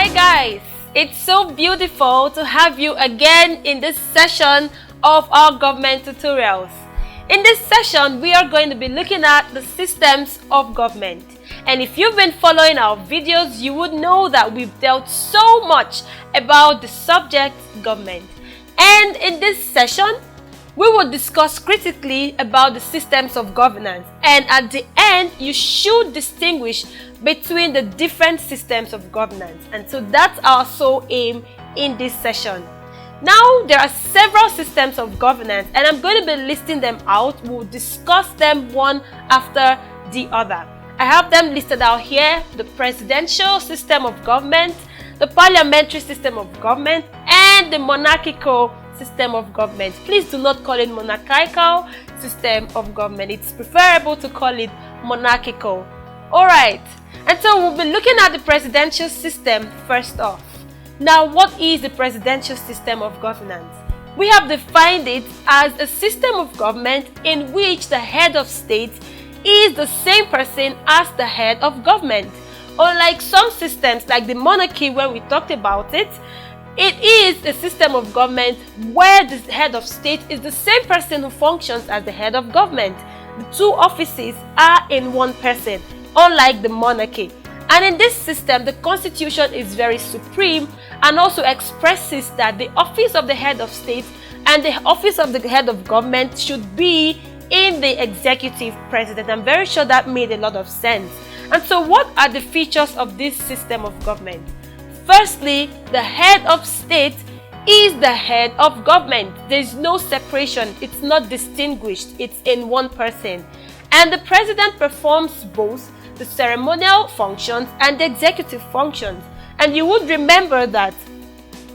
Hi guys, it's so beautiful to have you again in this session of our government tutorials. In this session, we are going to be looking at the systems of government. And if you've been following our videos, you would know that we've dealt so much about the subject government. And in this session, we will discuss critically about the systems of governance. And at the end, you should distinguish between the different systems of governance. And so that's our sole aim in this session. Now, there are several systems of governance, and I'm going to be listing them out. We'll discuss them one after the other. I have them listed out here: the presidential system of government, the parliamentary system of government, and the monarchical system of government. Please do not call it monarchical system of government. It's preferable to call it monarchical. Alright, and so we'll be looking at the presidential system first off. Now, what is the presidential system of governance? We have defined it as a system of government in which the head of state is the same person as the head of government. Unlike some systems like the monarchy, when we talked about it, it is a system of government where the head of state is the same person who functions as the head of government. The two offices are in one person, unlike the monarchy. And in this system, the constitution is very supreme and also expresses that the office of the head of state and the office of the head of government should be in the executive president. I'm very sure that made a lot of sense. And so what are the features of this system of government? Firstly, the head of state is the head of government. There's no separation. It's not distinguished. It's in one person. And the president performs both the ceremonial functions and the executive functions. And you would remember that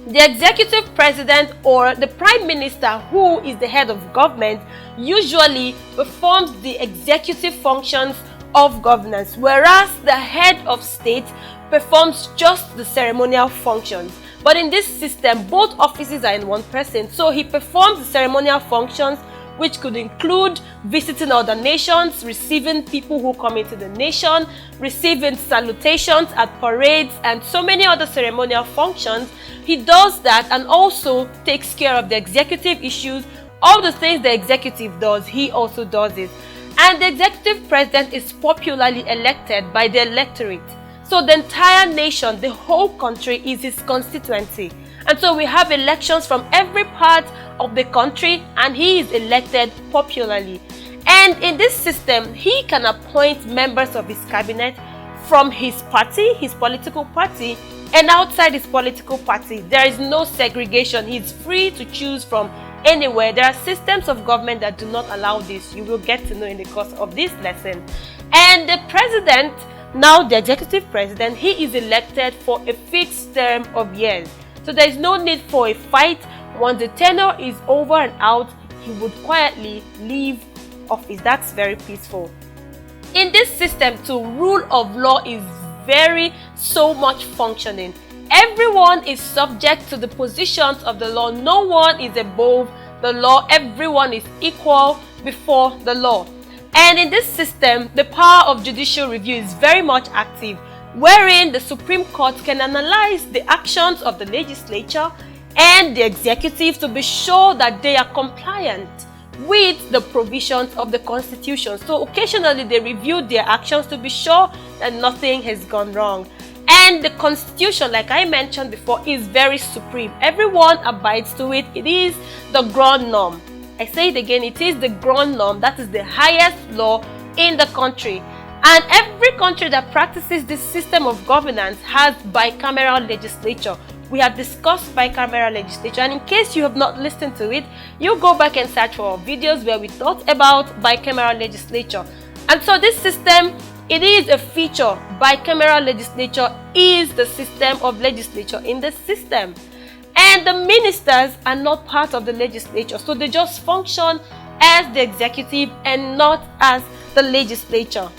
the executive president or the prime minister, who is the head of government, usually performs the executive functions of governance, whereas the head of state performs just the ceremonial functions. But in this system, both offices are in one person, so he performs the ceremonial functions, which could include visiting other nations, receiving people who come into the nation, receiving salutations at parades, and so many other ceremonial functions. He does that and also takes care of the executive issues. All the things the executive does, he also does it. And the executive president is popularly elected by the electorate. So the entire nation, the whole country, is his constituency. And so we have elections from every part of the country, and he is elected popularly. And in this system, he can appoint members of his cabinet from his party, his political party, and outside his political party. There is no segregation. He's free to choose from anywhere. There are systems of government that do not allow this. You will get to know in the course of this lesson. And the president, now the executive president, he is elected for a fixed term of years. So there is no need for a fight. Once the tenure is over and out, he would quietly leave office. That's very peaceful. In this system too, rule of law is so much functioning. Everyone is subject to the positions of the law. No one is above the law. Everyone is equal before the law. And in this system, the power of judicial review is very much active, wherein the Supreme Court can analyze the actions of the legislature and the executive to be sure that they are compliant with the provisions of the Constitution. So occasionally they review their actions to be sure that nothing has gone wrong. And the Constitution, like I mentioned before, is very supreme. Everyone abides to it. It is the ground norm. I say it again, it is the ground norm. That is the highest law in the country. And every country that practices this system of governance has bicameral legislature. We have discussed bicameral legislature, and in case you have not listened to it, you go back and search for our videos where we talked about bicameral legislature. And so this system, it is a feature. Bicameral legislature is the system of legislature in the system. And the ministers are not part of the legislature, so they just function as the executive and not as the legislature.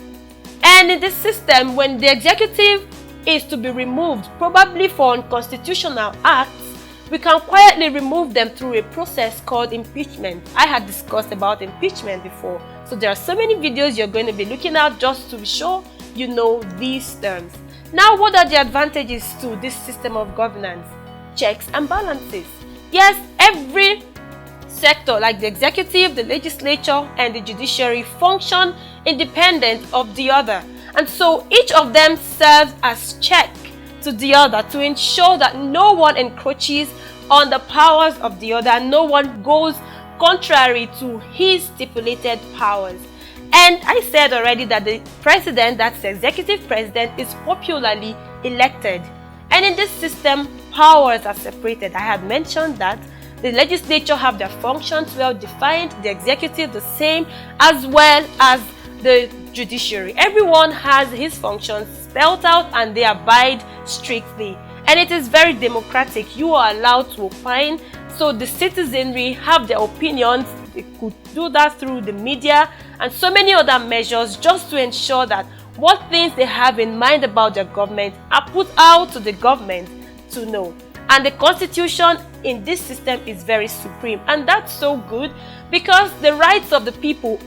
And in this system, when the executive is to be removed, probably for unconstitutional acts, we can quietly remove them through a process called impeachment. I had discussed about impeachment before, so there are so many videos you're going to be looking at just to be sure you know these terms. Now, what are the advantages to this system of governance? Checks and balances. Yes, every sector like the executive, the legislature, and the judiciary function independent of the other. And so each of them serves as check to the other to ensure that no one encroaches on the powers of the other and no one goes contrary to his stipulated powers. And I said already that the president, that's the executive president, is popularly elected. And in this system, powers are separated. I had mentioned that the legislature have their functions well defined, the executive the same, as well as the judiciary. Everyone has his functions spelled out and they abide strictly. And it is very democratic. You are allowed to opine. So the citizenry have their opinions. They could do that through the media and so many other measures just to ensure that what things they have in mind about their government are put out to the government to know. And the constitution in this system is very supreme, and that's so good because the rights of the people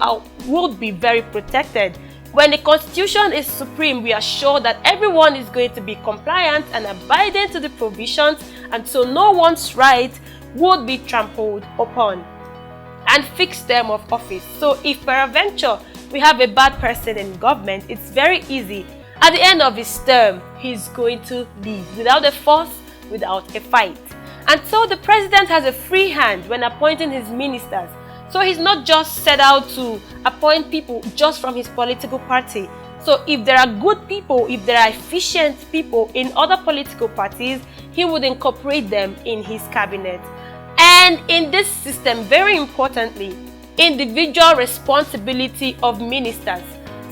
would be very protected. When the constitution is supreme, we are sure that everyone is going to be compliant and abiding to the provisions, and so no one's right would be trampled upon. And fixed term of office. So if peradventure we have a bad person in government, it's very easy. At the end of his term, he's going to leave without a fuss, without a fight. And so the president has a free hand when appointing his ministers. So he's not just set out to appoint people just from his political party. So if there are good people, if there are efficient people in other political parties, he would incorporate them in his cabinet. And in this system, very importantly, individual responsibility of ministers.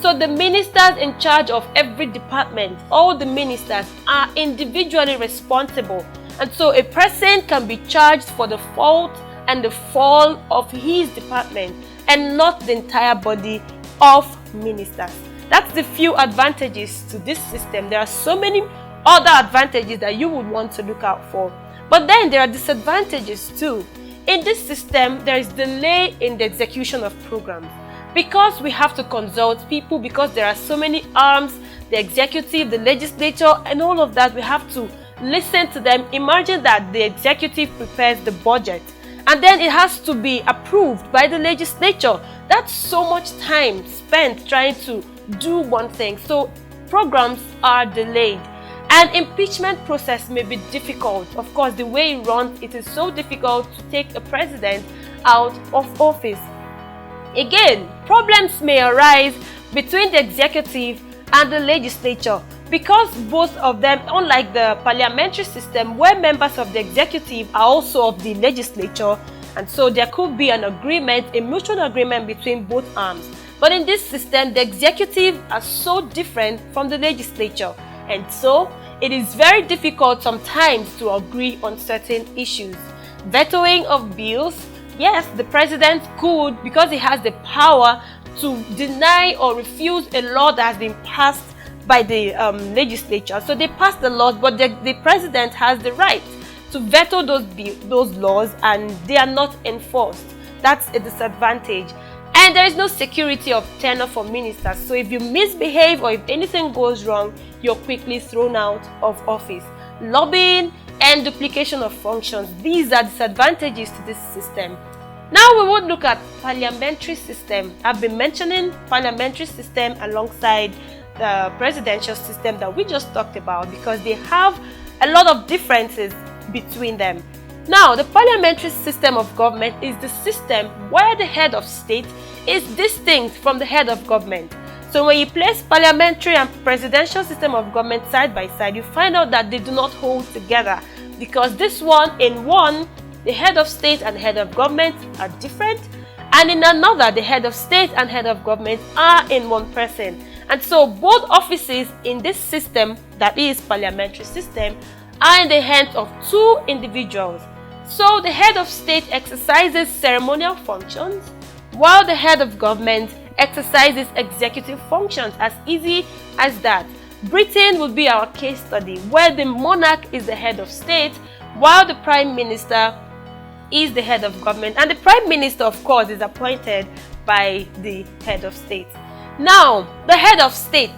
So the ministers in charge of every department, all the ministers are individually responsible. And so a person can be charged for the fault and the fall of his department and not the entire body of ministers. That's the few advantages to this system. There are so many other advantages that you would want to look out for. But then there are disadvantages too. In this system, there is delay in the execution of programs. Because we have to consult people, because there are so many arms, the executive, the legislature, and all of that, we have to listen to them. Imagine that the executive prepares the budget and then it has to be approved by the legislature. That's so much time spent trying to do one thing. So programs are delayed. And impeachment process may be difficult. Of course, the way it runs, it is so difficult to take a president out of office. Again, problems may arise between the executive and the legislature because both of them, unlike the parliamentary system where members of the executive are also of the legislature, and so there could be an agreement, a mutual agreement between both arms. But in this system, the executive are so different from the legislature, and so it is very difficult sometimes to agree on certain issues. Vetoing of bills. Yes, the president could, because he has the power to deny or refuse a law that has been passed by the legislature. So they pass the laws, but the president has the right to veto those laws and they are not enforced. That's a disadvantage. And there is no security of tenure for ministers. So if you misbehave or if anything goes wrong, you're quickly thrown out of office. Lobbying and duplication of functions. These are disadvantages to this system. Now we would look at parliamentary system. I've been mentioning parliamentary system alongside the presidential system that we just talked about because they have a lot of differences between them. Now, the parliamentary system of government is the system where the head of state is distinct from the head of government. So when you place parliamentary and presidential system of government side by side, you find out that they do not hold together because this one, in one, the head of state and head of government are different, and in another, the head of state and head of government are in one person. And so both offices in this system, that is parliamentary system, are in the hands of two individuals. So the head of state exercises ceremonial functions, while the head of government exercises executive functions. As easy as that. Britain will be our case study, where the monarch is the head of state, while the prime minister is the head of government. And the prime minister, of course, is appointed by the head of state. Now, the head of state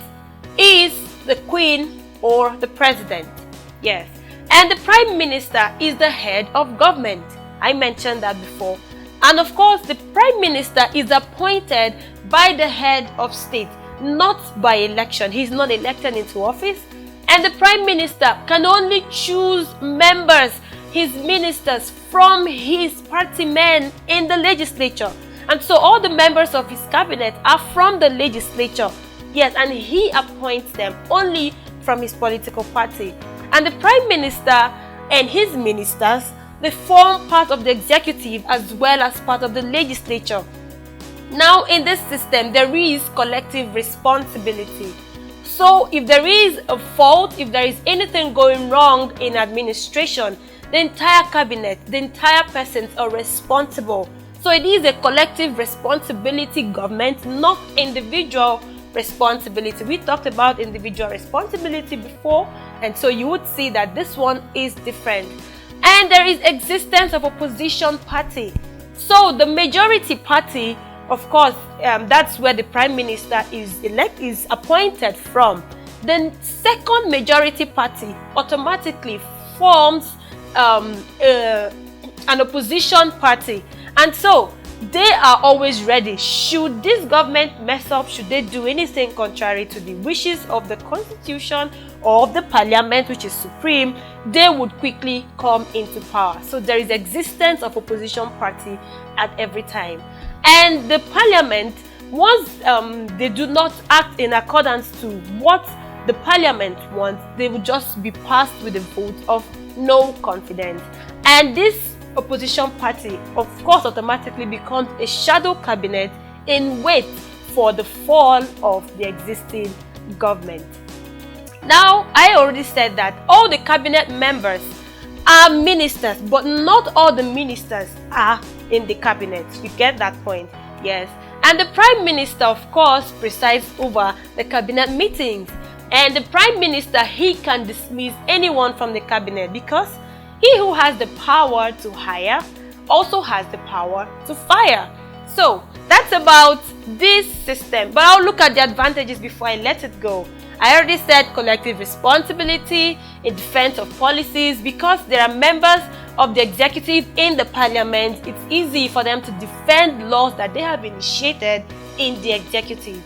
is the queen or the president. Yes. And the prime minister is the head of government. I mentioned that before. And of course, the prime minister is appointed by the head of state, not by election. He's not elected into office. And the prime minister can only choose members, his ministers, from his party men in the legislature. And so all the members of his cabinet are from the legislature. Yes, and he appoints them only from his political party. And the prime minister and his ministers, they form part of the executive as well as part of the legislature. Now, in this system, there is collective responsibility. So, if there is a fault, if there is anything going wrong in administration, the entire cabinet, the entire persons are responsible. So, it is a collective responsibility government, not individual responsibility. We talked about individual responsibility before, and so you would see that this one is different. And there is existence of opposition party. So the majority party, of course, that's where the prime minister is appointed from. The second majority party automatically forms an opposition party, and so they are always ready. Should this government mess up, should they do anything contrary to the wishes of the constitution or of the parliament, which is supreme, they would quickly come into power. So there is existence of opposition party at every time. And the parliament, once they do not act in accordance to what the parliament wants, they will just be passed with a vote of no confidence. And this opposition party, of course, automatically becomes a shadow cabinet in wait for the fall of the existing government. Now, I already said that all the cabinet members are ministers, but not all the ministers are in the cabinet. You get that point? Yes. And the prime minister, of course, presides over the cabinet meetings. And the prime minister, he can dismiss anyone from the cabinet, because he who has the power to hire also has the power to fire. So that's about this system. But I'll look at the advantages before I let it go. I already said collective responsibility in defense of policies. Because there are members of the executive in the parliament, it's easy for them to defend laws that they have initiated in the executive.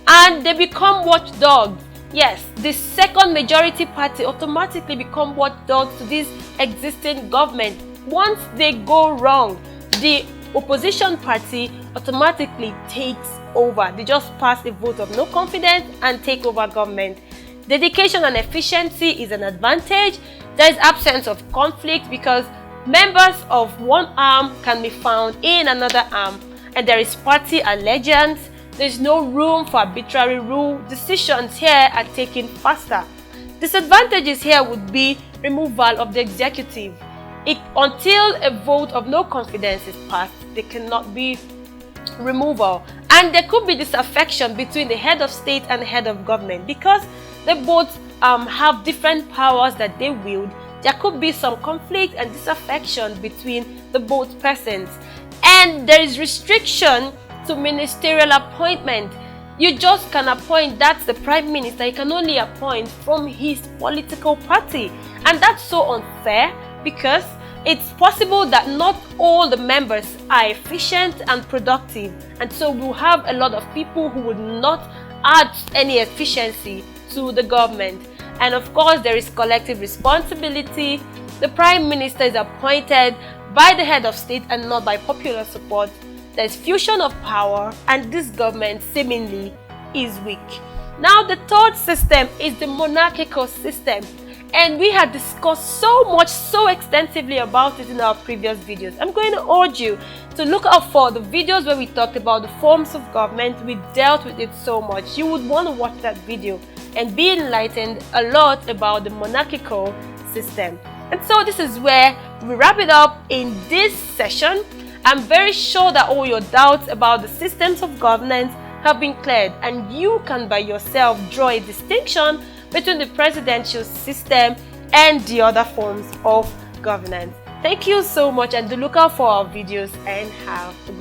And they become watchdogs. Yes, the second majority party automatically become watchdogs to this existing government. Once they go wrong, the opposition party automatically takes over. They just pass a vote of no confidence and take over government. Dedication and efficiency is an advantage. There is absence of conflict because members of one arm can be found in another arm, and there is party allegiance. There is no room for arbitrary rule. Decisions here are taken faster. Disadvantages here would be removal of the executive. Until a vote of no confidence is passed, there cannot be removal. And there could be disaffection between the head of state and the head of government, because they both have different powers that they wield. There could be some conflict and disaffection between the both persons. And there is restriction to ministerial appointment. You just can appoint, that's the prime minister, he can only appoint from his political party. And that's so unfair, because it's possible that not all the members are efficient and productive, and so we'll have a lot of people who would not add any efficiency to the government. And of course, there is collective responsibility. The prime minister is appointed by the head of state and not by popular support. There is fusion of power, and this government seemingly is weak. Now, the third system is the monarchical system. And we had discussed so extensively about it in our previous videos. I'm going to urge you to look out for the videos where we talked about the forms of government. We dealt with it so much. You would want to watch that video and be enlightened a lot about the monarchical system. And so this is where we wrap it up in this session. I'm very sure that all your doubts about the systems of governance have been cleared, and you can by yourself draw a distinction between the presidential system and the other forms of governance. Thank you so much, and do look out for our videos, and have a good day.